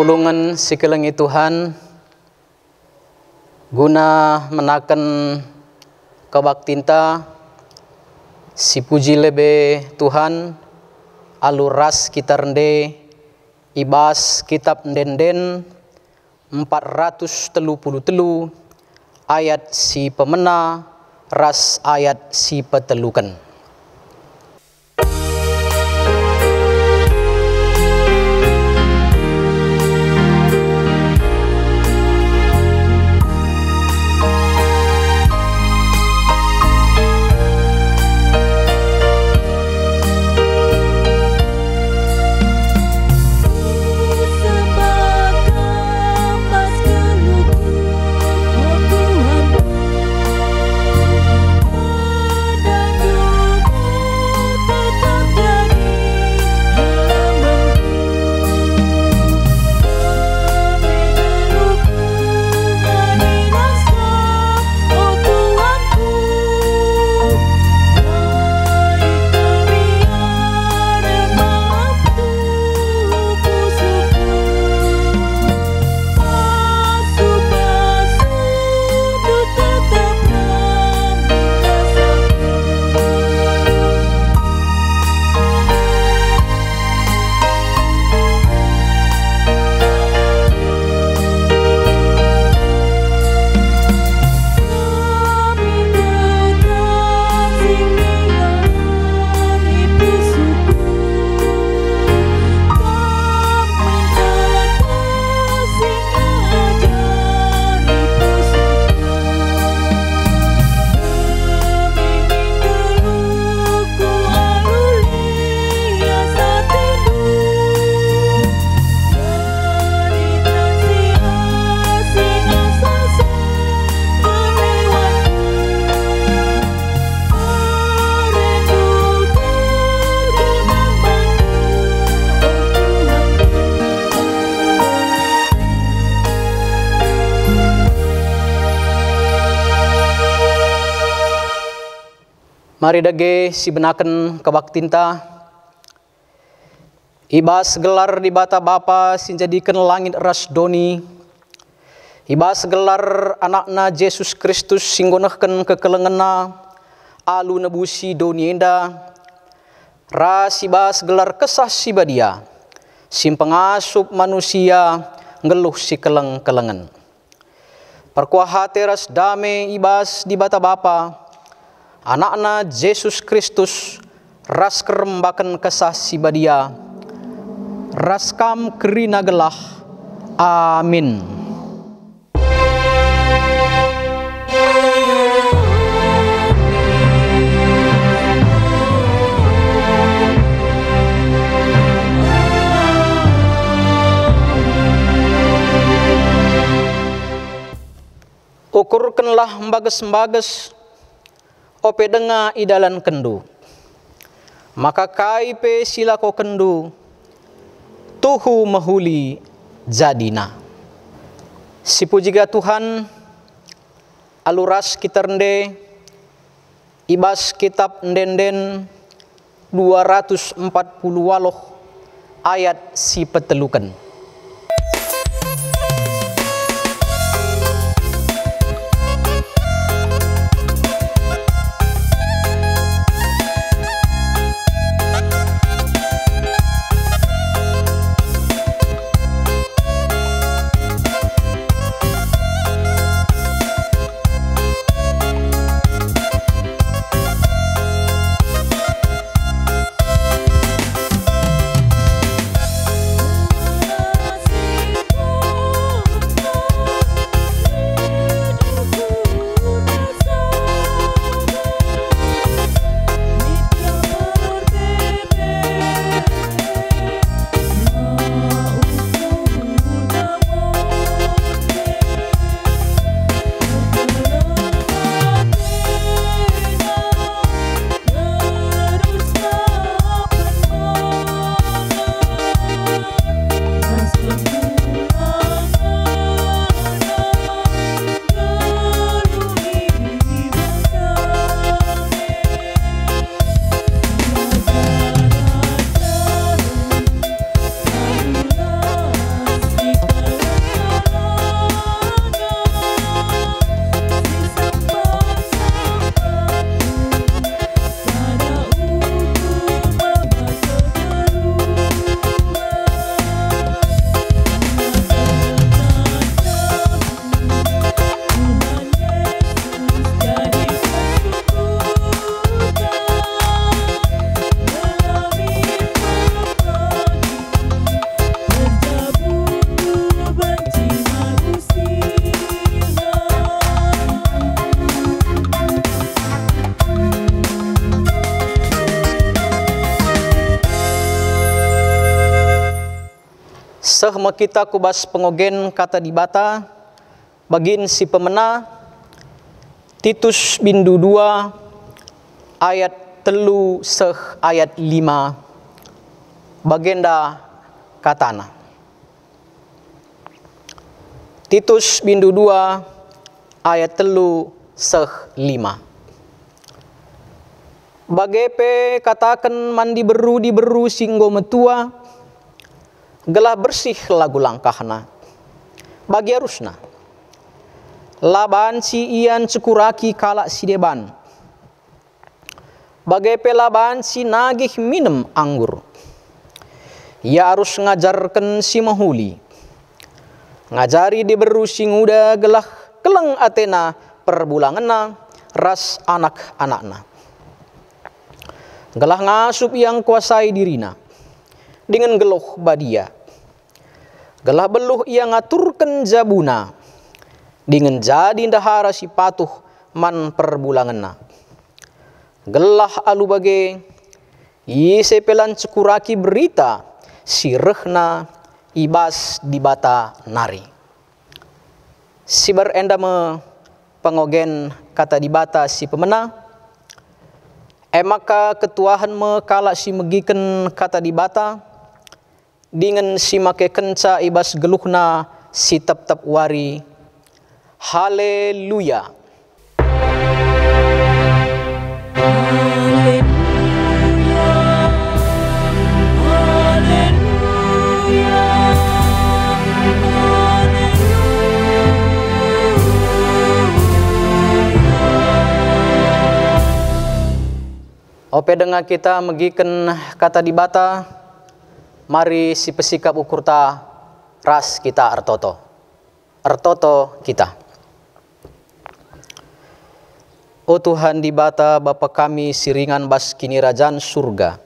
Kapulungan sikelengi Tuhan, guna menaken kebaktinta, si puji lebe Tuhan, aluras kita rende, ibas kitab ndenden 433 ayat si pemena, ras ayat si petelukan. Mari dage si benaken kebaktinta, ibas gelar di bata Bapa sinjadikan langit ras doni, ibas gelar anakna Yesus Kristus singgonehken kekelengena alu nebusi doni enda, ras ibas gelar kesah si badia, sim pengasup manusia ngeluh si keleng-kelengen. Perkuahate ras dame ibas di bata Bapa, anakna Yesus Kristus ras kerembakan kesah si badia, ras kam kerina gelah. Amin. Ukurkanlah mbages-mbages ope denga idalan kendu, maka kaipe silako kendu tuhu mahuli jadina. Si pujiga Tuhan, aluras kita rende ibas kitab ndenden 240 waloh ayat si petelukan. Sehma kita kubas pengogen kata dibata bagin si pemena Titus bindu 2 ayat telu seh ayat 5 bagenda katana. Titus bindu 2 ayat telu seh 5. Bagepe katakan mandi beru singgo metua, gelah bersih lagu langkahna. Bagi harusna. Laban si ian cekuraki kalak si deban. Bagepe laban si nagih minum anggur. Ia harus ngajarkan si mahuli. Ngajari di beru si nguda gelah keleng atena perbulanganna ras anak-anakna. Gelah ngasup yang kuasai dirina dengan geluh badia. Gelah beluh yang ngaturkan jabuna dengan jadi ndahara si patuh man perbulanganna. Gelah alu bage yese pelan cekuraki berita si rehna ibas dibata nari. Si berendame pengogen kata dibata si pemena. Maka ketuahan me kalak si megiken kata dibata dengan si make kenca ibas geluhna si tep-tep wari. Haleluya. Ope dengar kita megiken kata dibata, mari si pesikap ukurta ras kita artoto. Artoto kita. O Tuhan dibata Bapa kami siringan bas kini rajaan surga.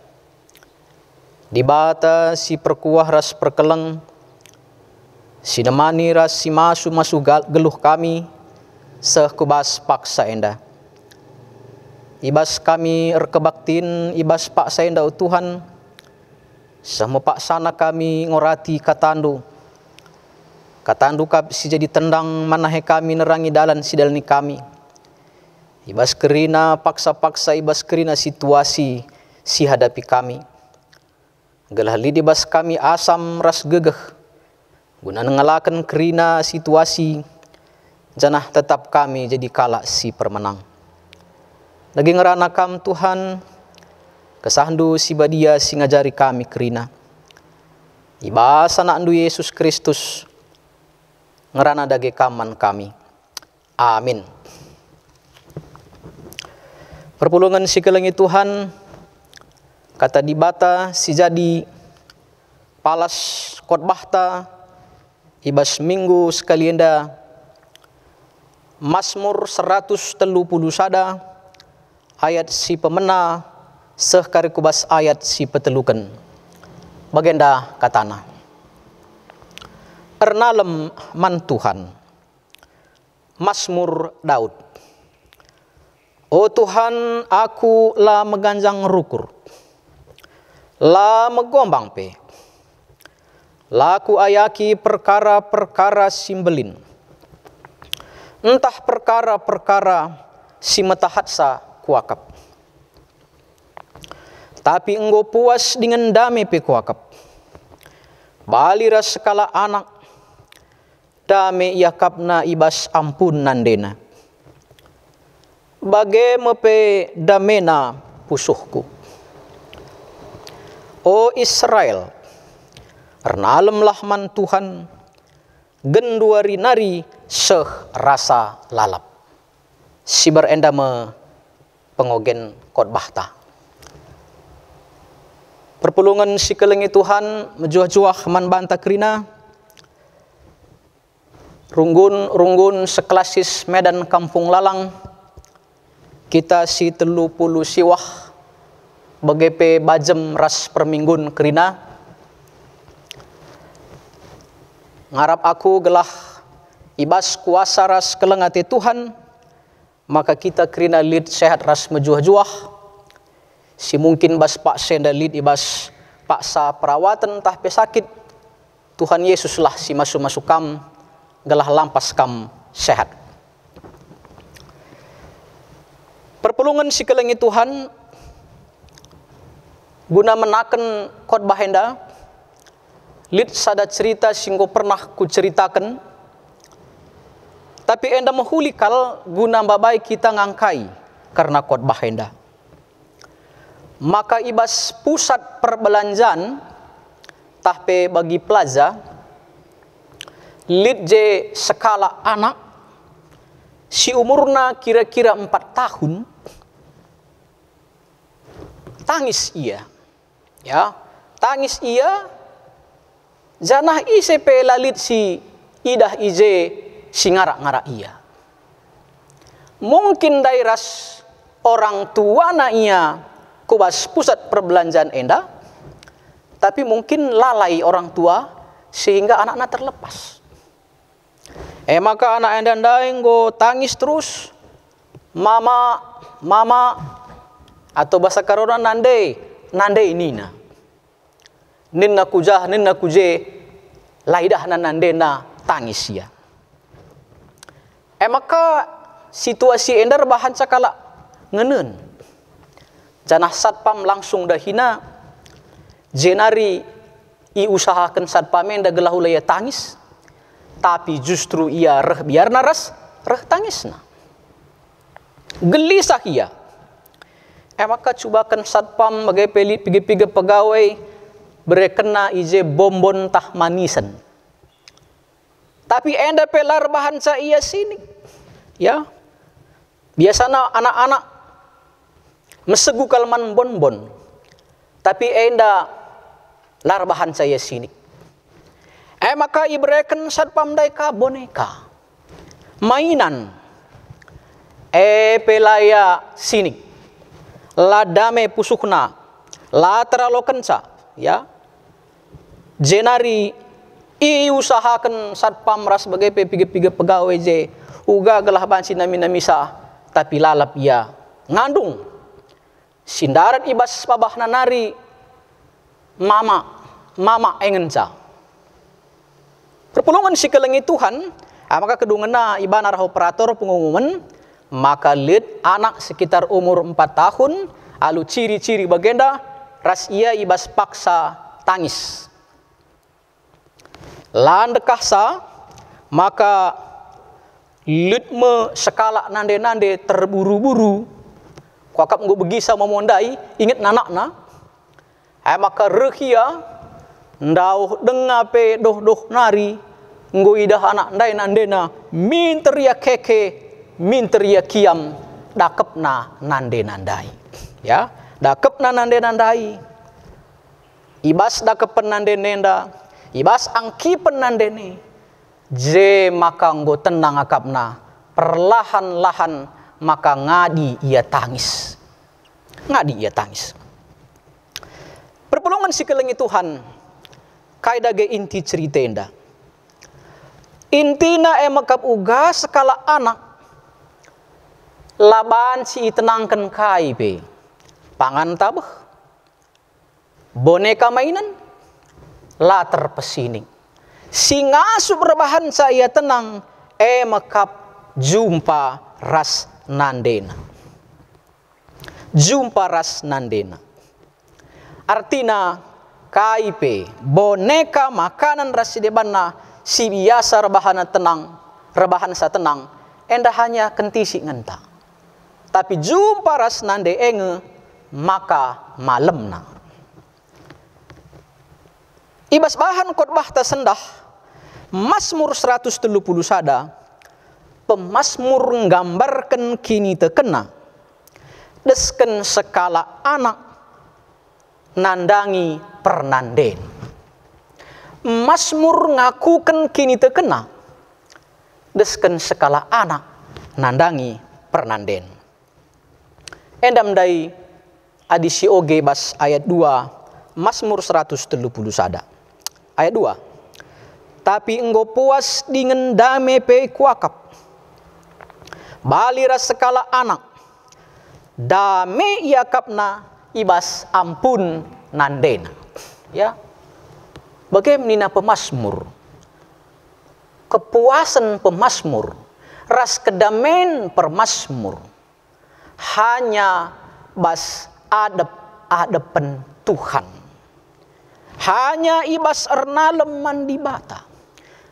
Dibata si perkuah ras perkeleng, si nemani ras si masu geluh kami, seh kubas paksa enda. Ibas kami erkebaktin, ibas pak saenda o Tuhan, sama pak sana kami ngorati katandu. Katandu kap si jadi tendang manahe kami nerangi dalan si dalani kami. Ibas kerina paksa-paksa ibas kerina situasi si hadapi kami. Gelah lidi bas kami asam ras gegeh. Guna ngalakan kerina situasi, janah tetap kami jadi kalak si permenang. Lagi ngerana kam Tuhan, kesahandu si badia si ngajari kami kerina. Ibas anak andu Yesus Kristus, ngerana dage kaman kami. Amin. Perpulungan si kelengi Tuhan, kata dibata si jadi palas khotbahta ibas minggu sekalienda Mazmur 130 sada ayat si pemena seh kari kubas ayat si petelukan. Bagenda katana. Ernalem man Tuhan. Mazmur Daud. O Tuhan, aku la meganjang rukur. La megombang pe. La ku ayaki perkara-perkara simbelin. Entah perkara-perkara si metahatsa kuakap. Tapi engkau puas dengan damai pe kuakap. Balira sekala anak. Damai yakapna ibas ampun nandena. Bagai mepe damena pusuhku. O Israel, ernalem lahman Tuhan, genduari nari seh rasa lalap. Si berendame pengogen khotbahta. Perpulungan si kelengi Tuhan mejuah-juah man banta kerina. Runggun seklasis Medan Kampung Lalang. Kita si 30 siwah bagepe bajem ras perminggun kerina. Ngarap aku gelah ibas kuasa ras kelengate Tuhan, maka kita kerina lid sehat ras mejuah-juah. Si mungkin bas pak senda lid ibas paksa perawatan entah pesakit, Tuhan Yesuslah si masuk kam galah lampas kam sehat. Perpulungan si kelengi Tuhan guna menaken khotbah enda lid sada cerita singgo pernah ku ceritakan, tapi enda mahulikal guna babai kita ngangkai karena khotbah enda. Maka ibas pusat perbelanjaan tahpe bagi plaza lid je skala anak si umurna kira-kira 4 tahun, tangis ia, ya tangis ia, janah ise pe lalit si idah ije si ngarak-ngarak ia. Mungkin dairas orang tua na ia kubas pusat perbelanjaan enda, tapi mungkin lalai orang tua sehingga anak-anak terlepas. Maka anak enda go tangis terus, mama, mama, atau bahasa karona nande, nande nina. Ninna kujah, ninna kuje, laidah na nande na tangis ya. Maka situasi enda rebahan cakala ngenen. Janah satpam langsung dahina, jenari i usahakan satpam enda gelahu laya tangis, tapi justru ia reh biar naras reh tangis na. Gelisah ia. Maka cubakan satpam bagai pelit pigi-pigi pegawai berekena ije bombon tah manisan. Tapi enda pelar bahan sa ia sini. Ya. Biasanya anak-anak mesegu kalman bonbon. Tapi enda lar bahan saya sini. Maka ibreken satpam daika boneka. Mainan. Pelaya sini. La dame pusukna. La teralo kenca. Ya. Jenari i usahakan satpam ras sebagai pigi-pigi pegawai je. Uga gelah bansi nami-namisa. Tapi lalap ia ngandung. Sindarat ibas pabah nanari mama engenca. Perpulungan si kelengi Tuhan, maka kedungena iban arah operator pengumuman, maka lid anak sekitar umur 4 tahun, alu ciri-ciri bagenda, ras ia ibas paksa tangis. Landekah sa, maka lid me sekala nande-nande terburu-buru, kuakap ngu begisa memondai, ingat nanakna, maka rekia, ndau dengape doh nari, ngu idah anak ndai nandena, minter ya keke, minter ya kiam, dakep na nande nandai. Ya, dakep na nande nandai. Ibas dakep nande nenda, ibas angki penandene, je maka ngu tenang akapna, perlahan-lahan maka ngadi ia tangis. Ngadi ia tangis. Perpulungan si kelengi Tuhan, kaidage inti cerita enda. Intina emakap uga sekala anak laban si tenangkan kaipe. Pangan tabeh. Boneka mainan la terpesining. Si ngasup rebahan saya tenang emakap jumpa ras nandena. Jumpa ras nandena. Artina KIP, boneka makanan ras debana si biasa rebahan tenang, rebahan sa tenang, enda hanya kentisi ngenta. Tapi jumpa ras nande enge maka malemna. Ibas bahan khotbah tasendah Mazmur 130 sada, pemazmur nggambarkan kini tekena desken sekala anak nandangi pernanden. Mazmur ngakuken kini tekena desken sekala anak nandangi pernanden. Endam dai adisi oge bas ayat 2 Mazmur 130 sada. Ayat 2. Tapi enggo puas dengan dame pe kuakap. Balira sekala anak. Dame iakapna ibas ampun nandena. Ya. Bagaimana pemasmur, kepuasan pemasmur, ras kedamaian pemasmur, hanya bas adep-adepen Tuhan. Hanya ibas ernalem mandi bata.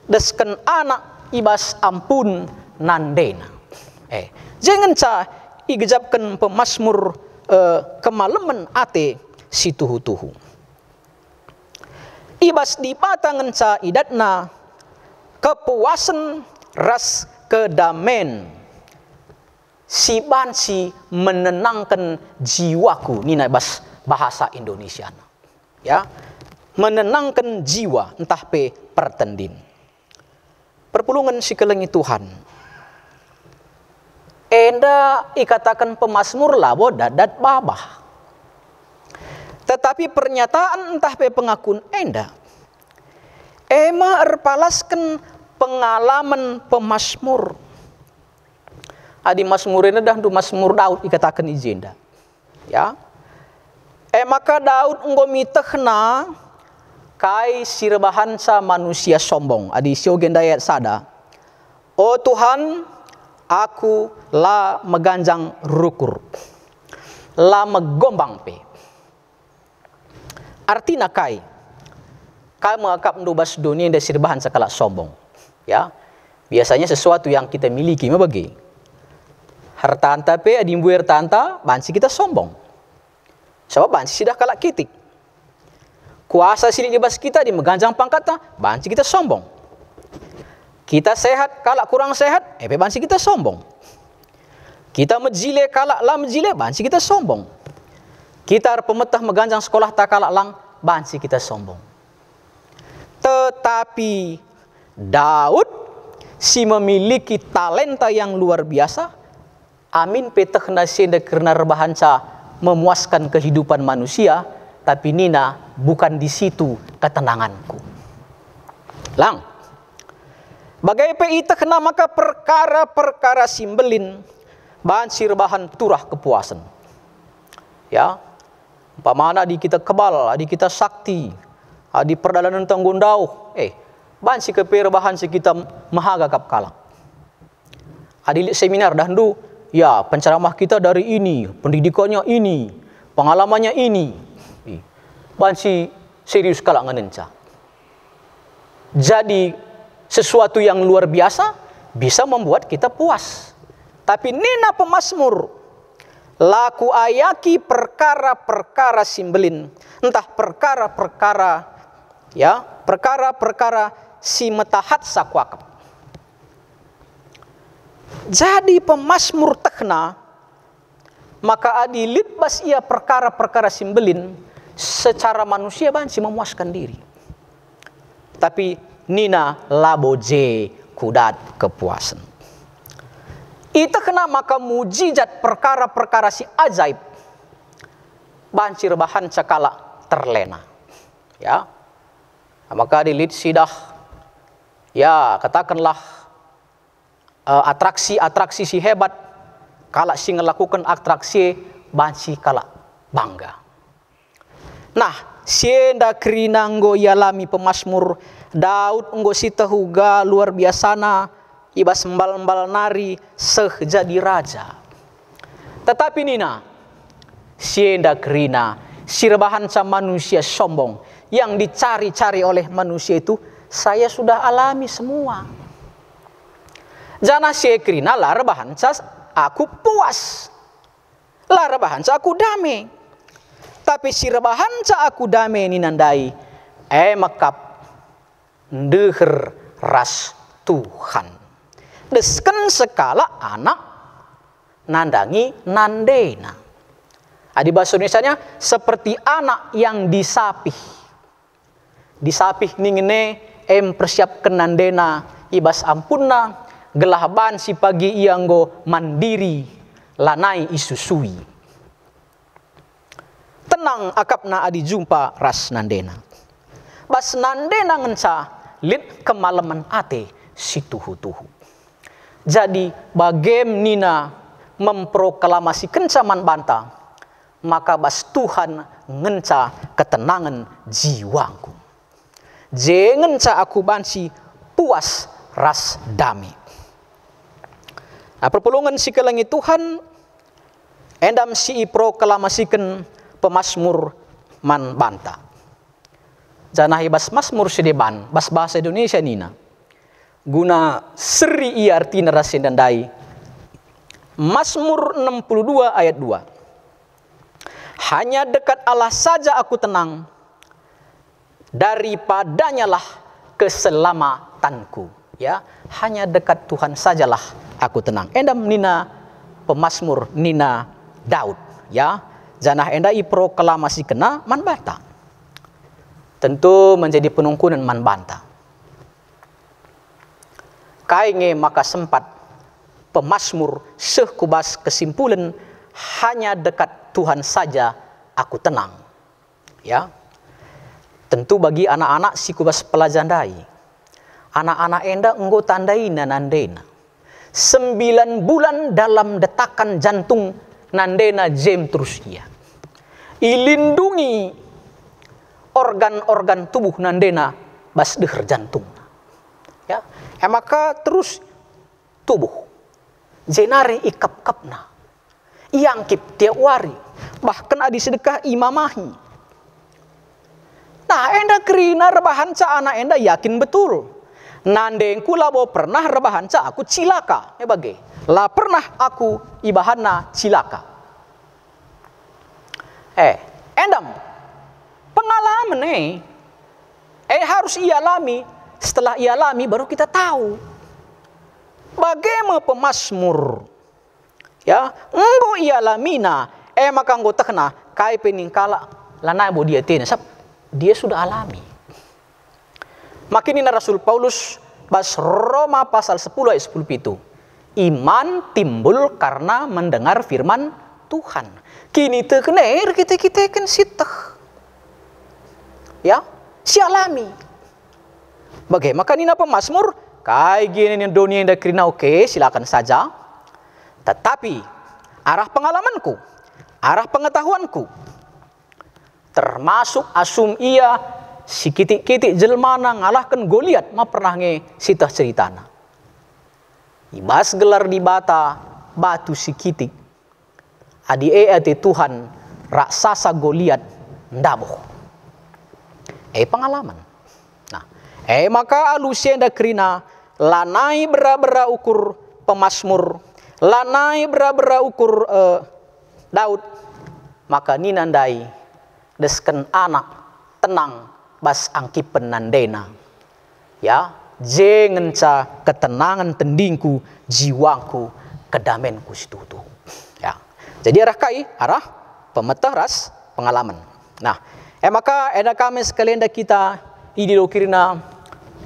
Desken anak ibas ampun nandena. Jangan igejapkan pemasmur kemalemen ate si tuhu-tuhu. Ibas di bata ngenca idatna kepuasan ras kedamaian. Si bansi menenangkan jiwaku. Ini bahasa Indonesia. Ya, menenangkan jiwa, entah pe pertendin. Perpulungan si kelengi Tuhan. Enda ikatakan pemasmur labo dadat babah. Tetapi pernyataan entah pe pengakuan enda. Ema erpalaskan pengalaman pemasmur. Adi masmur ini dah masmur Daud ikatakan ijenda. Ya. Maka Daud nggomitehna kai sirbahansa manusia sombong. Adi siogen dayat sada. Oh Tuhan, aku la meganjang rukur. La megombang pe. Artina kai mengakap mendubas dunia dan sirbahansa kalak sombong. Ya. Biasanya sesuatu yang kita miliki mebagi. Harta anta pe adimbu harta anta, bansi kita sombong. Sebab bansi sudah kalak kitik. Kuasa silik di bas kita di meganjang pangkatnya, bansi kita sombong. Kita sehat, kalak kurang sehat, bansi kita sombong. Kita mejile, kalak lah mejile, bansi kita sombong. Kita pemetah meganjang sekolah tak kalak lang, bansi kita sombong. Tetapi Daud si memiliki talenta yang luar biasa. Amin petah nasenda karena rebahanca memuaskan kehidupan manusia, tapi nina bukan di situ ketenanganku. Lang, bagai peita kena maka perkara-perkara simbelin bahan sirbahan turah kepuasan. Ya, umpamana di kita kebal, di kita sakti, di perdalanan tanggundau, bahan si keperbahan si kita mahaga kap kalak. Adi seminar dahulu. Ya, penceramah kita dari ini, pendidikannya ini, pengalamannya ini. Bansi serius kalak ngenenca. Jadi sesuatu yang luar biasa bisa membuat kita puas. Tapi nina pemasmur laku ayaki perkara-perkara simbelin, entah perkara-perkara ya, perkara-perkara si metahat sakwakap. Jadi pemasmur tekna, maka adilit bas ia perkara-perkara simbelin secara manusia bansi memuaskan diri. Tapi nina labo je kudat kepuasan. Itu kena maka mujizat perkara-perkara si ajaib banci rebahan cakala terlena. Ya, maka adilit sidah, ya katakanlah atraksi-atraksi si hebat, kalak si ngelakukan atraksi bansi kalak bangga. Nah, sienda kerina nggo yalami pemasmur Daud nggo si tehuga luar biasana ibas mbal-mbal nari seh jadi raja. Tetapi nina sienda kerina sirbahan sama manusia sombong yang dicari-cari oleh manusia itu saya sudah alami semua. Jana sekrina lara bahanca aku puas. Lara bahanca aku damai. Tapi si rebahanca aku damai ini nandai. Makap deher ras Tuhan. Desken sekala anak nandangi nandena. Adi bahasa Indonesianya seperti anak yang disapih. Disapih ningene persiapkan nandena ibas ampunna. Gelahaban si pagi ianggo mandiri lanai isusui. Tenang akapna adi jumpa ras nandena. Bas nandena ngenca lit kemalaman ate si tuhu-tuhu. Jadi bagem nina memproklamasi kencaman banta, maka bas Tuhan ngenca ketenangan jiwaku. Jangan ca aku bansi puas ras damai. Nah, perpulungan si kelangi Tuhan endam si proklamasikan pemasmur man banta. Janah bas masmur sedeban bas bahasa Indonesia nina. Guna seri ia artina rasin dan dai. Mazmur 62 ayat 2. Hanya dekat Allah saja aku tenang, daripadanya lah keselamatanku. Ya, hanya dekat Tuhan sajalah aku tenang. Endam nina pemasmur nina Daud. Ya, janah enda proklamasi kena man banta. Tentu menjadi penungkunan man banta. Kainge maka sempat pemasmur sekubas kesimpulan hanya dekat Tuhan saja aku tenang. Ya. Tentu bagi anak-anak si kubas pelajaran dai. Anak-anak enda enggo tandai nandena. 9 bulan dalam detakan jantung nandena jem terus ia. Ilindungi organ-organ tubuh nandena bas deher jantung. Ya. Maka terus tubuh jenari ikap-kapna. Iangkip tiap wari. Bahkan adi sedekah imamahi. Nah, enda kerina rebahan ca anak enda yakin betul. Nandengku labo pernah rebahan ca aku cilaka. Ya bagai. Lah pernah aku ibahana cilaka. Endam. Pengalaman harus ia alami. Setelah ia alami baru kita tahu. Bagaimana pemasmur, ya, enggo ia lamina, maka enggo tekna, kai peningkala, lana bo dia tena, dia sudah alami. Makin ini Rasul Paulus, bas Roma pasal 10 ayat 10 itu, iman timbul karena mendengar firman Tuhan. Kini tekner kita kan sitah, ya, si alami. Bagaimana nina pemasmur? Kai gini dunia yang kerina oke, silakan saja. Tetapi arah pengalamanku, arah pengetahuanku, termasuk asum ia si kitik-kitik jelmana ngalahkan Goliat ma pernah nge sitah ceritana. Ibas gelar di bata batu si kitik. Adi ati Tuhan raksasa Goliat ndaboh. Pengalaman. Nah, maka alusia nda kerina lanai bera-bera ukur pemasmur, lanai bera-bera ukur Daud, maka ninandai desken anak tenang bas angkipen nandena. Ya, jangan ca ketenangan tendingku, jiwaku, kedamenku situtu. Ya. Jadi arah kai, arah pemetah ras pengalaman. Nah, maka eda kami sekalian dah kita idilokirina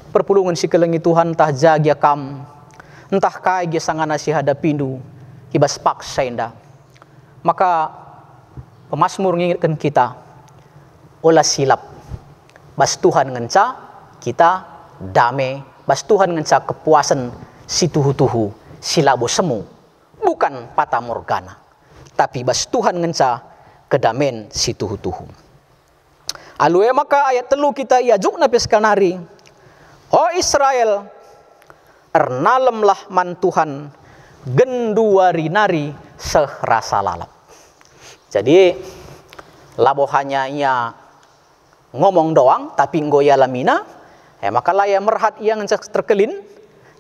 perpulungan si kelengi Tuhan entah jagia kam, entah kai gia sangana si hadapindu, hibas paksa indah. Maka pemasmur mengingatkan kita, olah silap, bas Tuhan ngenca kita damai, bas Tuhan ngenca kepuasan si tuhu-tuhu, silabo semu, bukan fata morgana, tapi bas Tuhan ngenca kedamen si tuhu-tuhu. Alue maka ayat telu kita iajuk na peskanari. Oh Israel, ernalemlah man Tuhan, genduari nari serasa lalap. Jadi, labo hanya ia ngomong doang, tapi ngoya lamina, maka laya merhat ia ngencak terkelin,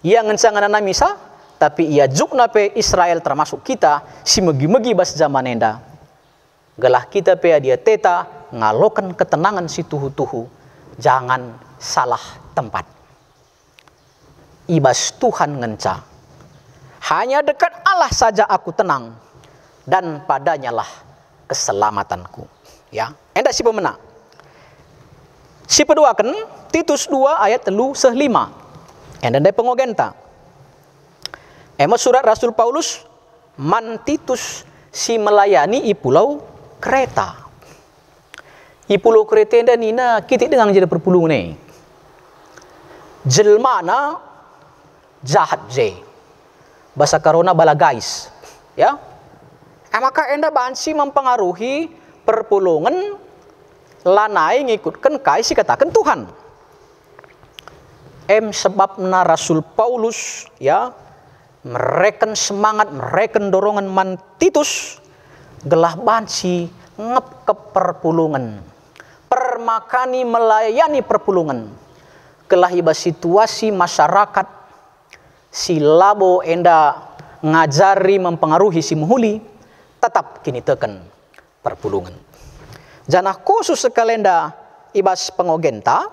ia ngencak nganana misa, tapi ia jukna pe Israel termasuk kita, si megi-megi bas zaman enda. Gelah kita pe dia teta, ngalokan ketenangan si tuhu-tuhu, jangan salah tempat. Ibas Tuhan ngenca. Hanya dekat Allah saja aku tenang, dan padanya lah keselamatanku. Ya, enda si pemena. Si peduakan Titus 2 ayat 3-5. Enda dai pengogenta. Surat Rasul Paulus man Titus si melayani i pulau Kreta. I pulau Kreta enda nina kitik dengan jadi perpulungan ni. Jelmana jahat je. Bahasa corona bala guys. Ya. Maka enda bansi mempengaruhi perpulungan lanai ngikutkan kai si katakan Tuhan. sebabna Rasul Paulus ya mereken semangat, mereken dorongan man Titus gelah banci ngep ke perpulungan, permakani melayani perpulungan, gelah iba situasi masyarakat si labo enda ngajari mempengaruhi si muhuli tetap kini teken perpulungan. Janah khusus sekalenda ibas pengogenta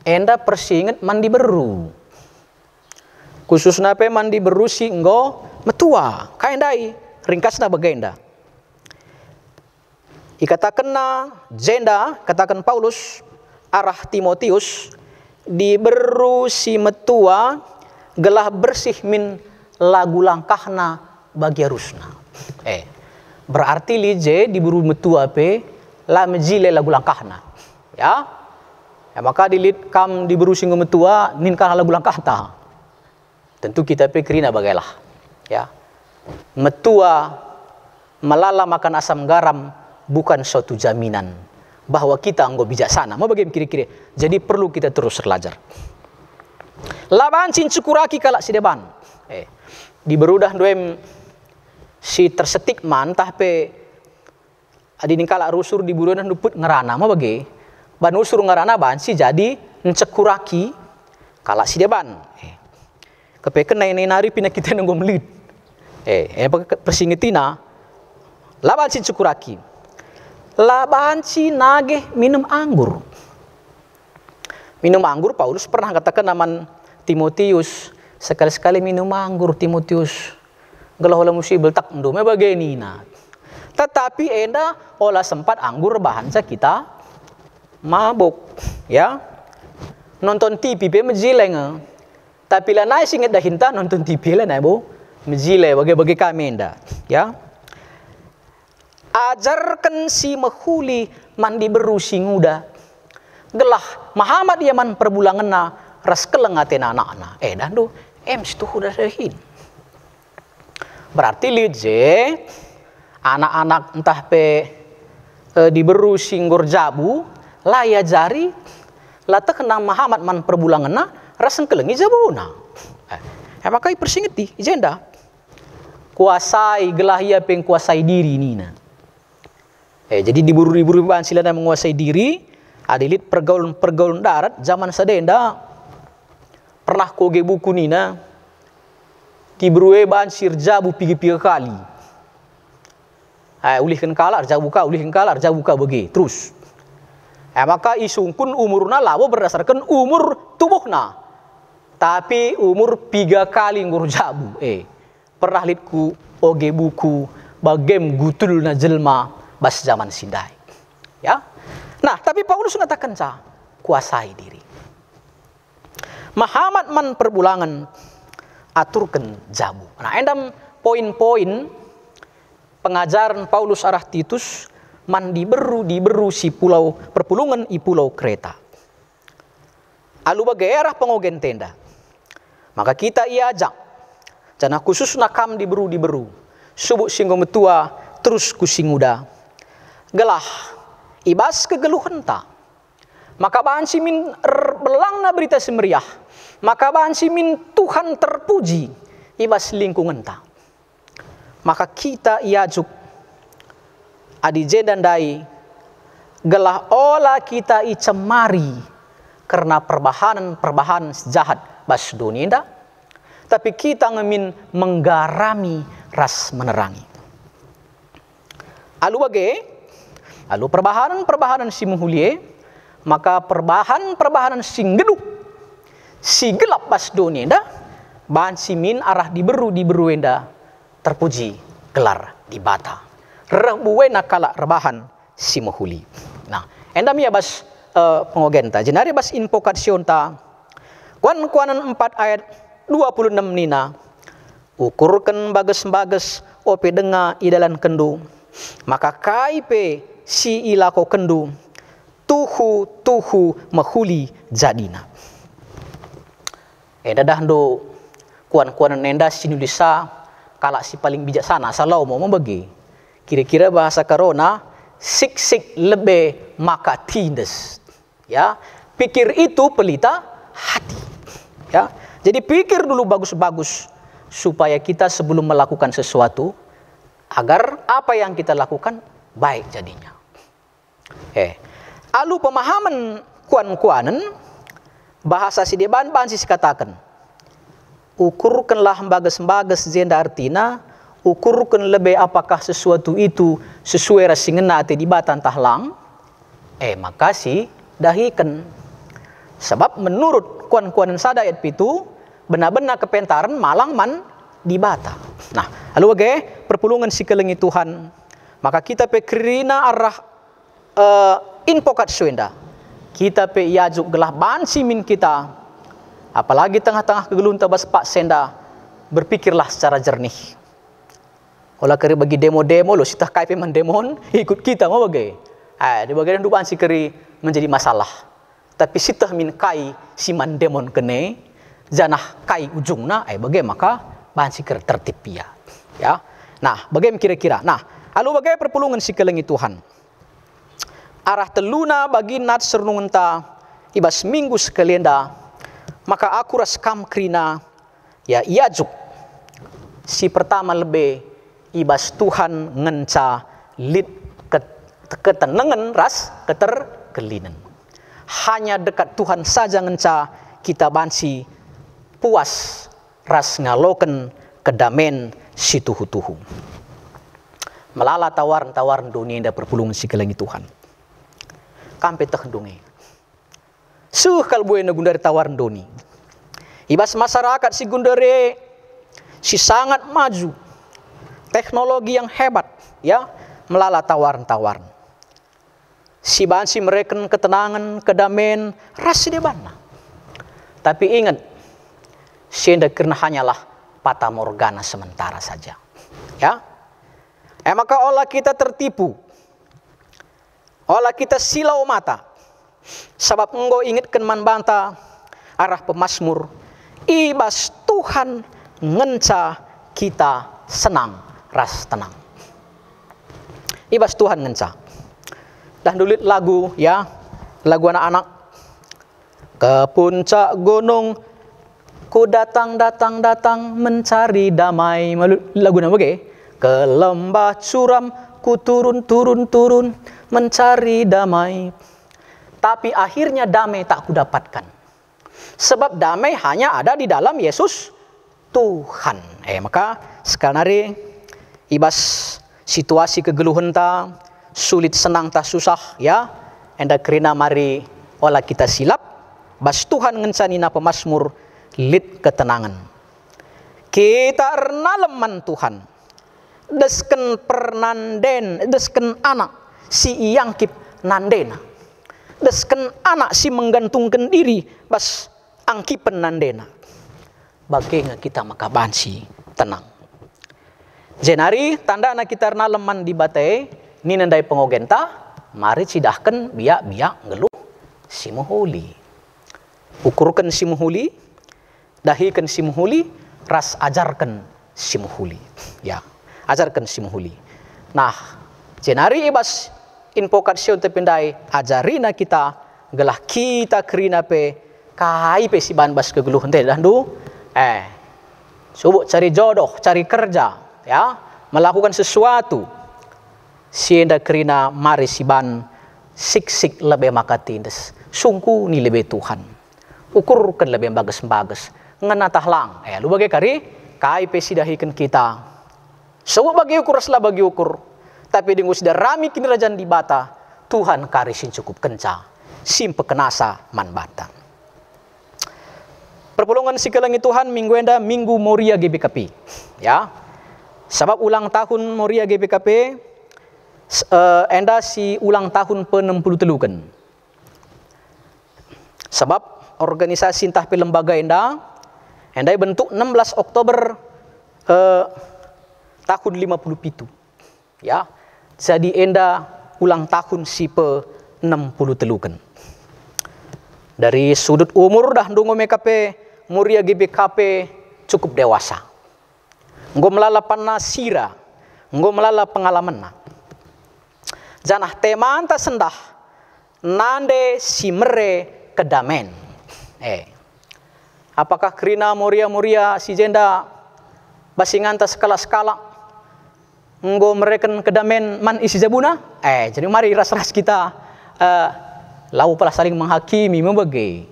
enda persinget mandi beru. Khusus nape mandi beru si enggo metua. Kaendai ringkasna bagenda. Ikatakan na jenda katakan Paulus arah Timotius diberu si metua gelah bersih min lagu langkahna bagi arusna. Berarti lije diburu metua pe la mejile lagu langkahna. Ya maka dilit kam diburu singgo metua ninkah lagu langkah ta. Tentu kita pikirina bagailah. Ya. Metua melala makan asam garam bukan suatu jaminan bahwa kita anggo bijaksana. Mau bagaimana kira-kira? Jadi perlu kita terus belajar. Laban cin cukuraki kalak si deban. Diberudah doem si tersetik mantah pe adi ningkala rusur diburudah nuput ngerana. Mau bagaimana? Ban usur ngarana ban si jadi ncekuraki kalak si deban. Kepeken nari pina kita nunggu melit. Persingetina laban si cekuraki. Laban si nage minum anggur. Minum anggur Paulus pernah katakan naman Timotius, sekali-sekali minum anggur Timotius. Gelah musibel tak ndome bagenina. Tetapi enda olah sempat anggur bahansa kita mabuk, ya. Nonton TV pe mejileng. Tapi lah naik singet dah hinta nonton TV lah naik bo mejile bagi kami enda, ya. Ajarkan si mahuli mandi beru si nguda. Gelah Muhammad yaman perbulangan na ras kelengaten anak-anak. Dan do situ udah sehin. Berarti lije anak-anak entah pe diberu singgur jabu laya jari lata kenang Muhammad man perbulangan na rasen kelengi jabuna. Maka persingeti ijenda kuasai gelah ia peng kuasai diri nina. Jadi diburu-buru ban silana menguasai diri adilit pergaulan darat zaman sadenda pernah koge buku nina kibrue ban sir jabu pigi-pigi kali. Ulihkan kalar jabu ka bagi terus. Maka isungkun umurna lawo berdasarkan umur tubuhna. Tapi umur 3 kali ngur jabu. Pernah litku oge buku bagem gutulna jelma bas zaman sindai. Ya. Nah, tapi Paulus mengatakan kuasai diri. Muhammad man perbulangan aturkan jabu. Nah, endam poin-poin pengajaran Paulus arah Titus man diberu si pulau perpulungan i pulau Kreta. Alu bagairah pengogen tenda. Maka kita iajak. Jana khusus nakam diberu. Subuk singgo metua terus kusinguda. Gelah ibas kegeluhan ta. Maka bansi min belangna berita semeriah. Maka bansi min Tuhan terpuji ibas lingkungan ta. Maka kita iajuk adi dan dai gelah olah kita icemari karena perbahanan jahat bas dunia, tapi kita ngemin menggarami ras menerangi. Alu perbahanan si muhulie, maka perbahanan sing geduk si gelap bas dunia, ban simin arah diberu enda terpuji gelar di bata. Rebuena kala rebahan si muhuli. Nah, endam ya bas pengogenta. Jenari bas invocation ta. Kuanan 4 ayat 26 nina. Ukurkan bages-bages ope denga idalan kendu. Maka kaipe si ilako kendu. Tuhu mahuli jadina. Dah do kuan-kuanan nenda sinulisa kala si paling bijaksana salau mau membagi. Kira-kira bahasa Corona, sik lebih maka tindes. Ya, pikir itu pelita hati. Ya, jadi pikir dulu bagus-bagus supaya kita sebelum melakukan sesuatu agar apa yang kita lakukan baik jadinya. Alu pemahaman kuan-kuanen bahasa si deban si katakan. Ukurkanlah bagas-bagas jenda artina, ukurkan lebih apakah sesuatu itu sesuai rasingena ate di batan tahlang. Maka si dahikan. Sebab menurut kuan-kuanen sada ayat pitu, benar-benar kepentaran malang man di bata. Nah, lalu perpulungan si kelengi Tuhan. Maka kita pekrina arah inpokat suenda. Kita pe iajuk gelah bansi min kita. Apalagi tengah-tengah kegelun tabas pak senda, berpikirlah secara jernih. Olah keri bagi demo-demo lo, sitah kai pe mendemon, ikut kita mau bagi. Di bagian duaan si keri menjadi masalah. Tapi sitah min kai si mandemon kene, janah kai ujungna, bagi maka bahan si keri tertib ya. Nah, bagaimana kira-kira? Nah, lalu bagaimana perpulungan si kelengi Tuhan? Arah teluna bagi nat sernungenta ibas minggu sekalianda. Maka aku raskam krina ya iajuk si pertama lebih ibas Tuhan ngenca lid ketenengan ras keterkelinen. Hanya dekat Tuhan saja ngenca kita bansi puas ras ngaloken kedamen si tuhu-tuhu. Melala tawaran-tawaran dunia indah perpulungan si kelengi Tuhan. Kampe tehendungi. Kal buaya gundari tawaran doni. Ibas masyarakat si gundare si sangat maju. Teknologi yang hebat ya, melala tawaran-tawaran. Si bansi mereken ketenangan, kedamaian, rasi de bana. Tapi ingat, sienda karena hanyalah fata morgana sementara saja. Ya. Maka olah kita tertipu. Olah kita silau mata. Sebab engkau ingatkan man banta arah pemasmur. Ibas Tuhan ngenca kita senang ras tenang. Ibas Tuhan ngenca. Dan dulu lagu ya, lagu anak-anak. Ke puncak gunung ku datang mencari damai. Lagu nama ke lembah curam ku turun mencari damai. Tapi akhirnya damai tak kudapatkan. Sebab damai hanya ada di dalam Yesus Tuhan. Maka sekarang hari ibas situasi kegeluhan ta, sulit senang tak susah ya. Enda kerina mari olah kita silap. Bas Tuhan ngencanina pemasmur lid ketenangan. Kita ernaleman Tuhan. Desken pernanden, desken anak si iangkip nandena. Desken anak si menggantungkan diri bas angkipen nandena. Bagaimana kita maka bansi tenang. Jenari tanda anak kita naleman di batai ni nandai pengogenta mari cidahkan biak ngeluh si muhuli. Ukurkan si muhuli, dahikan si muhuli, ras ajarkan si muhuli. Ya, ajarkan si muhuli. Nah, jenari ibas inpokat siun tepindai ajarina kita gelah kita kerina pe kai pe si ban bas kegeluhan teh dandu subuk cari jodoh, cari kerja ya, melakukan sesuatu sienda kerina mari si ban sik lebih makatindes sungku ni lebih Tuhan ukurkan lebih bagus ngena tahlang lu bagai kari kai pe si dahikan kita subuk bagi ukur selah bagi ukur. Tapi dengan sudah rami kini rajan di bata, Tuhan karisin cukup kenca, simpe kenasa man bata. Perpulungan si kelengi Tuhan minggu enda minggu Moria GBKP, ya. Sebab ulang tahun Moria GBKP, enda si ulang tahun pe-63 kan. Sebab organisasi entah lembaga enda bentuk 16 Oktober tahun 57, ya. Jadi enda ulang tahun si pe-63 kan. Dari sudut umur dah ndungo mekape Moria GBKP cukup dewasa. Nggo melala panasira, nggo melala pengalaman na. Janah temanta sendah nande si mere kedamen. Apakah kerina moria si jenda basinganta skala-skala nggo mereken kedamen man isi jabuna? Jadi mari ras-ras kita lau pala saling menghakimi membagi.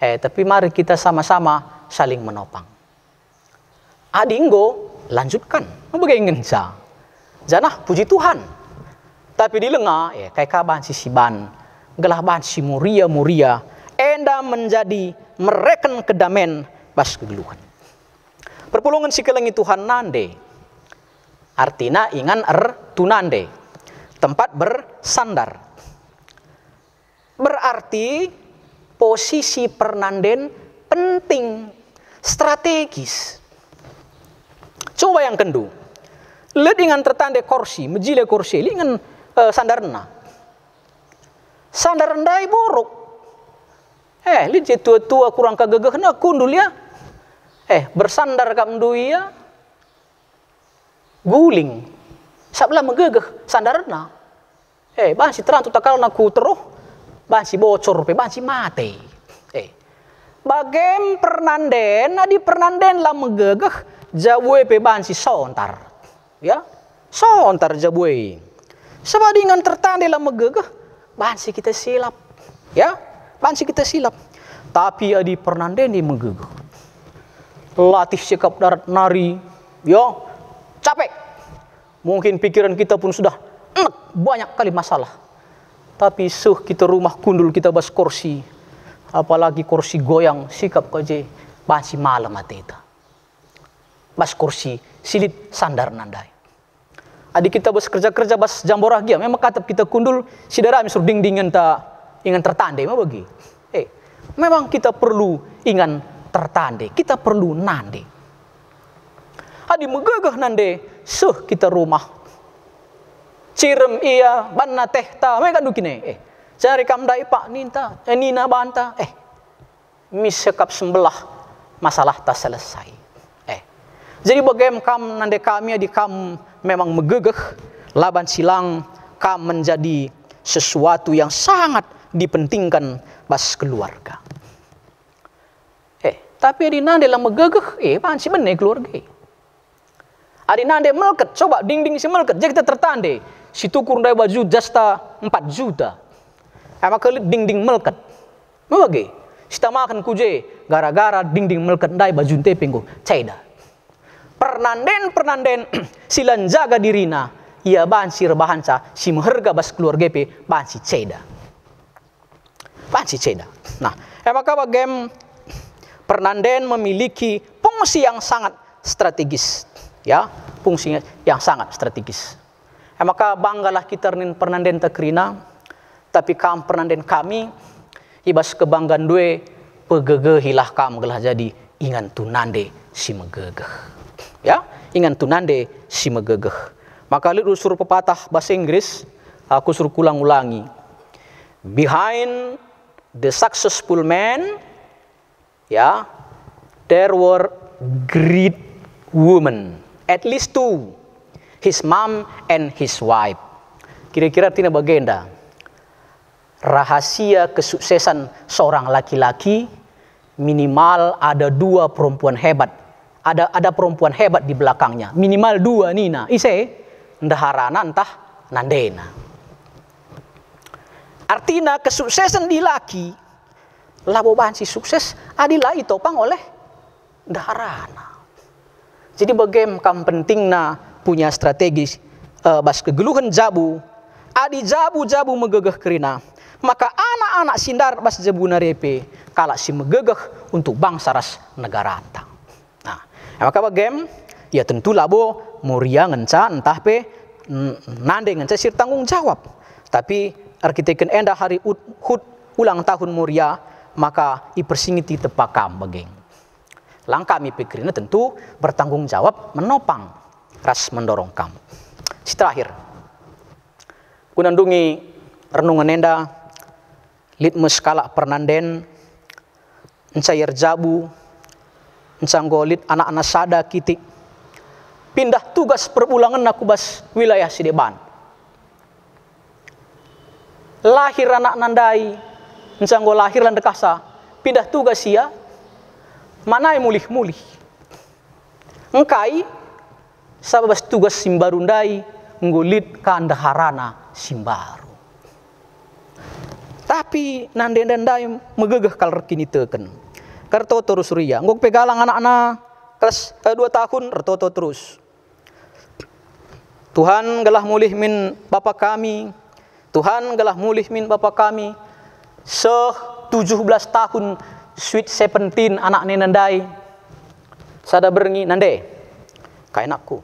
Tapi mari kita sama-sama saling menopang. Adinggo lanjutkan membagi ngensa. Janah puji Tuhan. Tapi di lengah kayak kaban si siban, gelah ban si muria enda menjadi mereken kedamen bas kegeluhan. Perpulungan si kelengi Tuhan nande. Artinya ingan tunande. Tempat bersandar. Berarti posisi pernanden penting, strategis. Coba yang kendu. Lihat ingan tertande kursi, mejile kursi, ingan sandarna. Sandarndai borok. Lihat tua-tua kurang kagegeh na kundul ya. Bersandar kam duia. Guling. Sabla megegeh sandarna. Bansi terang tu takal naku teruh. Bansi bocor pe bansi mate. Bagem pernanden, di pernanden lah megegeh jabue pe bansi sontar. Ya, sontar jabue. Sebab dengan tertande lah megegeh, bansi kita silap. Ya, bansi kita silap. Tapi adi pernanden di megegeh. Latih sikap darat nari, yo, capek. Mungkin pikiran kita pun sudah enak, banyak kali masalah. Tapi kita rumah kundul kita bas kursi. Apalagi kursi goyang, sikap kaje, bansi malam ateta. Bas kursi, silit sandar nandai. Adik kita bas kerja-kerja bas jamborah gia, memang katap kita kundul, sidara misur ding-dingan ingan tertande, mah bagi. Memang kita perlu ingan tertande, kita perlu nande. Adi megegeh nande, kita rumah. Cirem iya, banna tehta, mereka dukine. Cari kam dai pak ninta, nina banta, misekap sembelah, masalah tak selesai. Jadi bagaimana kam nande kami di kam memang megegeh, laban silang kam menjadi sesuatu yang sangat dipentingkan bas keluarga. Tapi di nande lah megegeh, pansi bener keluarga. Adi nande melket, coba ding-ding si melket, jadi kita tertande. Si tukur ndai baju jasta 4 juta. Maka ding-ding melket. Mabagi, kita makan kuje, gara-gara ding-ding melket ndai baju tepenggo, caida. Pernanden silan jaga dirina, ia bansi rebahanca, si meherga bas keluarga pe, bansi caida. Bansi caida. Nah, maka bagem pernanden memiliki fungsi yang sangat strategis. Ya, fungsinya yang sangat strategis. Maka banggalah kita pernanden tekrina, tapi kam pernanden kami, ibas kebanggaan due, pegegehilah kam gelah jadi ingan tunande si megegeh. Ya, ingan tunande si megegeh. Maka lihat suruh pepatah bahasa Inggris, aku suruh ulang-ulangi. Behind the successful man, ya, there were great women. At least 2, his mom and his wife. Kira-kira tina bagenda. Rahasia kesuksesan seorang laki-laki minimal ada 2 perempuan hebat. Ada perempuan hebat di belakangnya. Minimal 2 nina. Ndaharana entah nandena. Artinya kesuksesan di laki, labo bansi sukses adilah itopang oleh ndaharana. Jadi bagaimana kam pentingna punya strategi bas kegeluhan jabu, adi jabu megegeh kerina, maka anak-anak sindar bas jabu narepe kalak si megegeh untuk bangsa ras negara antang. Nah, maka bagaimana? Ya tentu labo muria ngenca entah pe nande ngenca sir tanggung jawab. Tapi arkiteken enda hari hud ulang tahun muria, maka ipersingiti tepakam bageng. Langkah kami pikirnya tentu bertanggung jawab menopang ras mendorong kamu. Si terakhir, kunandungi renungan enda litmus kala pernanden encair jabu encanggolit anak-anak sada kiti pindah tugas perulangan aku bas wilayah Sideban. Lahir anak nandai encanggo lahir lan dekasa pindah tugas ia Manai mulih-mulih. Engkai sababas tugas simbarundai ngulit kandaharana simbaru. Tapi nandendandai megegeh kalar kini teken. Karto terus ria. Ngok pegalang anak-anak kelas 2 tahun retoto terus. Tuhan galah mulih min bapa kami. Tuhan galah mulih min bapa kami. 17 tahun sweet 17 anak nenandai. Sada berengi nande. Kayak anakku.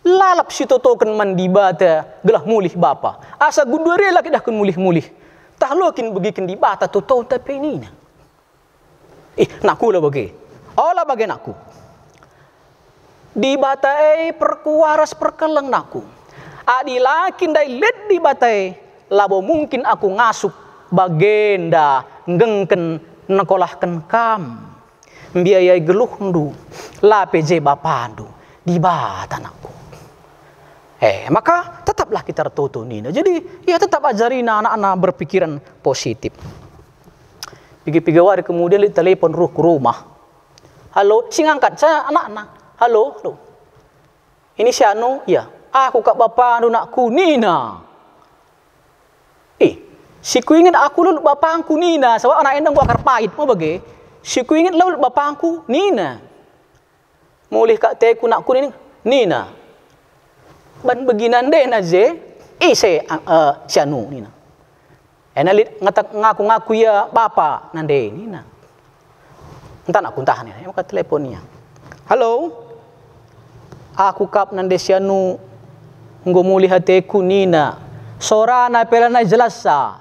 Lalap si totoken mandibata galah mulih bapa. Asa gundure laki dah kun mulih-mulih. Tahlokin begiken di bata toto tapi ini. Nakku lah bagi. Olah bagi nakku. Di batai perkuaras perkeleng naku. Adilakin dai led di batai labo mungkin aku ngasuk bagenda ngengken nekolahken kam. Biayai geluhndu lapeje bapandu di bata naku. Maka tetaplah kita tertutup nina. Jadi ya tetap ajari anak-anak berpikiran positif. Pigi-pigi hari kemudian li telepon ke rumah. Halo, sing angkat saya anak-anak. Halo, halo. Ini si Anu, ya. Aku kak bapak anu nakku Nina. Si ku ingin aku lulu bapakku Nina. Sebab anak endang gua akar pahit mau bagi. Si ku ingin lulu bapakku Nina. Mulih kak teku nakku Nina. Ban beginan deh naje. Si Anu Nina. Enalit ngaku-ngaku ya bapak nande Nina. Entah nak kuntahan ya. Maka teleponnya. Halo. Aku kap nande sianu nggo muli hateku Nina. Sorana pelana jelas sa.